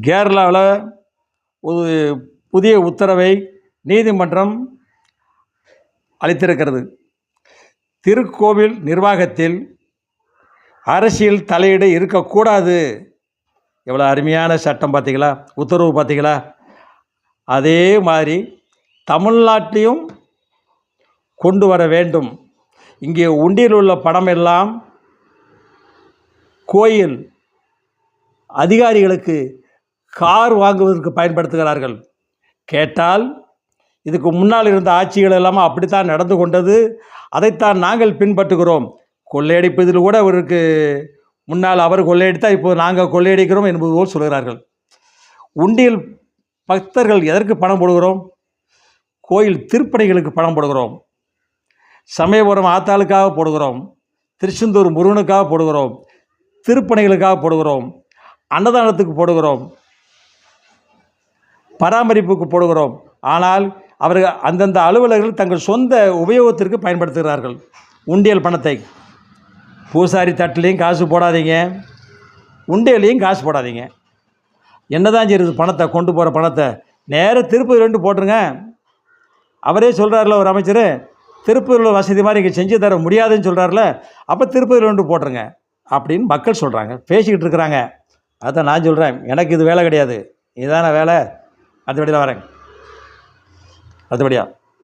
கேரளாவில் ஒரு புதிய உத்தரவை நீதிமன்றம் அளித்திருக்கிறது. திருக்கோவில் நிர்வாகத்தில் அரசியல் தலையீடு இருக்கக்கூடாது. எவ்வளோ அருமையான சட்டம் பார்த்தீங்களா, உத்தரவு பார்த்தீங்களா? அதே மாதிரி தமிழ்நாட்டிலையும் கொண்டு வர வேண்டும். இங்கே உண்டியில் உள்ள பணம் எல்லாம் கோயில் அதிகாரிகளுக்கு கார் வாங்குவதற்கு பயன்படுத்துகிறார்கள். கேட்டால் இதுக்கு முன்னால் இருந்த ஆட்சிகள் எல்லாமே அப்படித்தான் நடந்து கொண்டது, அதைத்தான் நாங்கள் பின்பற்றுகிறோம். கொள்ளையடிப்பதில் கூட அவருக்கு முன்னால் அவர் கொள்ளையடித்தால் இப்போது நாங்கள் கொள்ளையடிக்கிறோம் என்பது போல் சொல்கிறார்கள். உண்டியல் பக்தர்கள் எதற்கு பணம் போடுகிறோம்? கோயில் திருப்பணிகளுக்கு பணம் போடுகிறோம். சமயபுரம் ஆத்தாளுக்காக போடுகிறோம், திருச்செந்தூர் முருகனுக்காக போடுகிறோம், திருப்பணிகளுக்காக போடுகிறோம், அன்னதானத்துக்கு போடுகிறோம், பராமரிப்புக்கு போடுகிறோம். ஆனால் அவர்கள் அந்தந்த அலுவலர்கள் தங்கள் சொந்த உபயோகத்திற்கு பயன்படுத்துகிறார்கள் உண்டியல் பணத்தை. பூசாரி தட்டிலையும் காசு போடாதீங்க, உண்டியலையும் காசு போடாதீங்க. என்னதான் செய்யுது? பணத்தை கொண்டு போகிற பணத்தை நேராக திருப்பதியில் போட்டுருங்க. அவரே சொல்கிறார்ல ஒரு அமைச்சர், திருப்பதியில் வசதி மாதிரி இங்கே செஞ்சு தர முடியாதுன்னு சொல்கிறார்ல, அப்போ திருப்பதியில் போட்டுருங்க அப்படின்னு மக்கள் சொல்கிறாங்க, பேசிக்கிட்டு இருக்கிறாங்க. அதான் நான் சொல்கிறேன், எனக்கு இது வேலை கிடையாது, இதுதானே வேலை. அடுத்தபடியாக வரேன், அடுத்தபடியாக